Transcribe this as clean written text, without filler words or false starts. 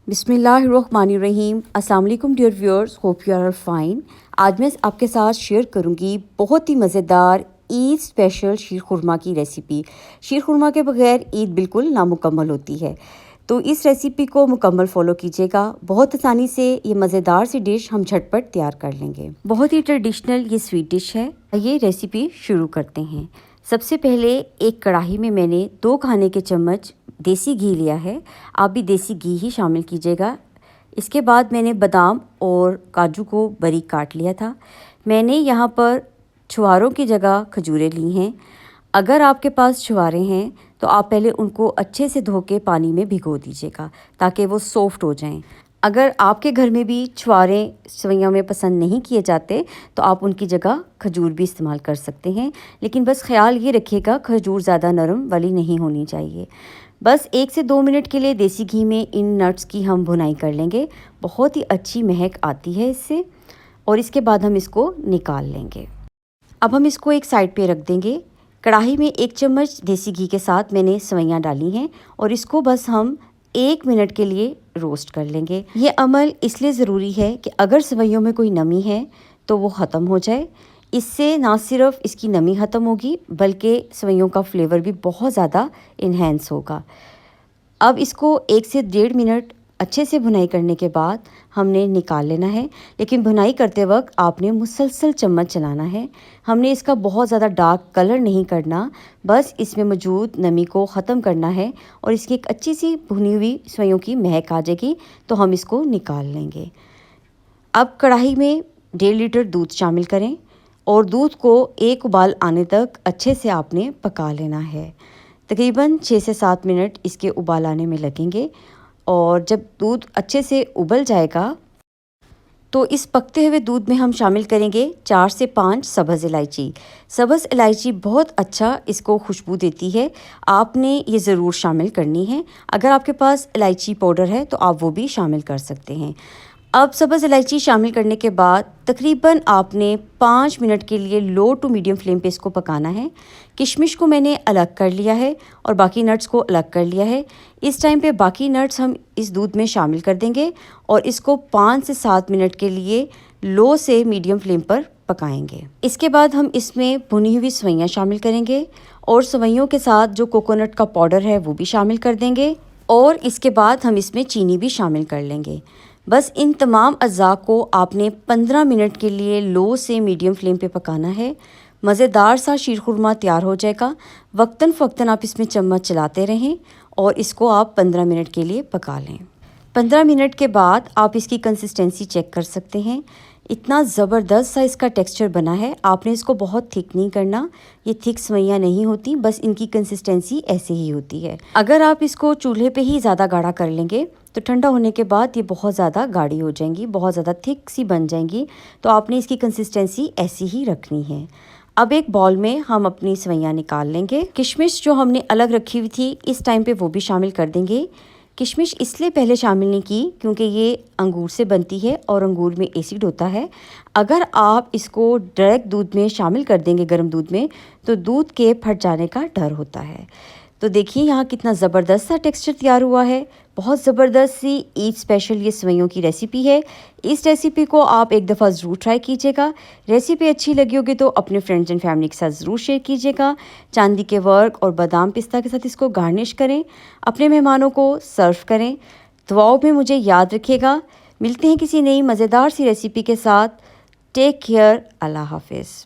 बिस्मिल्लाहिर्रहमानिर्रहीम। अस्सलाम वालेकुम dear viewers, hope you are fine. आज मैं आपके साथ शेयर करूंगी बहुत ही मज़ेदार ईद स्पेशल शीर खुरमा की रेसिपी। शीर खुरमा के बगैर ईद बिल्कुल नामुकम्मल होती है, तो इस रेसिपी को मुकम्मल फॉलो कीजिएगा। बहुत आसानी से ये मज़ेदार सी डिश हम झटपट तैयार कर लेंगे। बहुत ही ट्रेडिशनल ये स्वीट डिश है। ये रेसिपी शुरू करते हैं। सबसे पहले एक कढ़ाई में मैंने 2 खाने के चम्मच देसी घी लिया है। आप भी देसी घी ही शामिल कीजिएगा। इसके बाद मैंने बादाम और काजू को बारीक काट लिया था। मैंने यहाँ पर छुहारों की जगह खजूरें ली हैं। अगर आपके पास छुहारे हैं तो आप पहले उनको अच्छे से धो के पानी में भिगो दीजिएगा ताकि वो सॉफ्ट हो जाएं। अगर आपके घर में भी छुहारे सेवइयों में पसंद नहीं किए जाते तो आप उनकी जगह खजूर भी इस्तेमाल कर सकते हैं, लेकिन बस ख्याल ये रखिएगा खजूर ज़्यादा नरम वाली नहीं होनी चाहिए। बस 1 से 2 मिनट के लिए देसी घी में इन नट्स की हम भुनाई कर लेंगे। बहुत ही अच्छी महक आती है इससे, और इसके बाद हम इसको निकाल लेंगे। अब हम इसको एक साइड पे रख देंगे। कढ़ाई में 1 चम्मच देसी घी के साथ मैंने सेवइयाँ डाली हैं और इसको बस हम 1 मिनट के लिए रोस्ट कर लेंगे। ये अमल इसलिए ज़रूरी है कि अगर सेवइयों में कोई नमी है तो वो ख़त्म हो जाए। इससे ना सिर्फ इसकी नमी ख़त्म होगी बल्कि सेवइयों का फ्लेवर भी बहुत ज़्यादा इन्हेंस होगा। अब इसको 1 से 1.5 मिनट अच्छे से भुनाई करने के बाद हमने निकाल लेना है, लेकिन भुनाई करते वक्त आपने मुसलसल चम्मच चलाना है। हमने इसका बहुत ज़्यादा डार्क कलर नहीं करना, बस इसमें मौजूद नमी को ख़त्म करना है और इसकी एक अच्छी सी भुनी हुई सेवइयों की महक आ जाएगी तो हम इसको निकाल लेंगे। अब कढ़ाई में 1.5 लीटर दूध शामिल करें और दूध को एक उबाल आने तक अच्छे से आपने पका लेना है। तकरीबन 6 से 7 मिनट इसके उबाल आने में लगेंगे और जब दूध अच्छे से उबल जाएगा तो इस पकते हुए दूध में हम शामिल करेंगे 4 से 5 सब्ज़ इलायची। सब्ज़ इलायची बहुत अच्छा इसको खुशबू देती है, आपने ये ज़रूर शामिल करनी है। अगर आपके पास इलायची पाउडर है तो आप वो भी शामिल कर सकते हैं। अब सब्ज़ इलायची शामिल करने के बाद तकरीबन आपने 5 मिनट के लिए लो टू मीडियम फ्लेम पे इसको पकाना है। किशमिश को मैंने अलग कर लिया है और बाकी नट्स को अलग कर लिया है। इस टाइम पे बाकी नट्स हम इस दूध में शामिल कर देंगे और इसको 5 से 7 मिनट के लिए लो से मीडियम फ्लेम पर पकाएंगे। इसके बाद हम इसमें भुनी हुई सेवइयाँ शामिल करेंगे और सेवइयों के साथ जो कोकोनट का पाउडर है वो भी शामिल कर देंगे और इसके बाद हम इसमें चीनी भी शामिल कर लेंगे। बस इन तमाम अज़्ज़ा को आपने 15 मिनट के लिए लो से मीडियम फ्लेम पे पकाना है। मज़ेदार सा शीर खुरमा तैयार हो जाएगा। वक्तन फ़क्तन आप इसमें चम्मच चलाते रहें और इसको आप 15 मिनट के लिए पका लें। 15 मिनट के बाद आप इसकी कंसिस्टेंसी चेक कर सकते हैं। इतना ज़बरदस्त सा इसका टेक्सचर बना है। आपने इसको बहुत थिक नहीं करना, ये थिक सेवइयाँ नहीं होती, बस इनकी कंसिस्टेंसी ऐसे ही होती है। अगर आप इसको चूल्हे पे ही ज़्यादा गाढ़ा कर लेंगे तो ठंडा होने के बाद ये बहुत ज़्यादा गाढ़ी हो जाएंगी, बहुत ज़्यादा थिक सी बन जाएंगी। तो आपने इसकी कंसिस्टेंसी ऐसी ही रखनी है। अब एक बाउल में हम अपनी सेवइयाँ निकाल लेंगे। किशमिश जो हमने अलग रखी हुई थी इस टाइम पे वो भी शामिल कर देंगे। किशमिश इसलिए पहले शामिल नहीं की क्योंकि ये अंगूर से बनती है और अंगूर में एसिड होता है। अगर आप इसको डायरेक्ट दूध में शामिल कर देंगे गर्म दूध में तो दूध के फट जाने का डर होता है। तो देखिए यहाँ कितना ज़बरदस्त सा टेक्सचर तैयार हुआ है। बहुत ज़बरदस्त सी ईद स्पेशल ये सेवइयों की रेसिपी है। इस रेसिपी को आप एक दफ़ा ज़रूर ट्राई कीजिएगा। रेसिपी अच्छी लगी होगी तो अपने फ्रेंड्स एंड फैमिली के साथ ज़रूर शेयर कीजिएगा। चांदी के वर्क और बादाम पिस्ता के साथ इसको गार्निश करें, अपने मेहमानों को सर्व करें। दुआओं में मुझे याद रखिएगा। मिलते हैं किसी नई मज़ेदार सी रेसिपी के साथ। Take care. अल्लाह हाफिज़।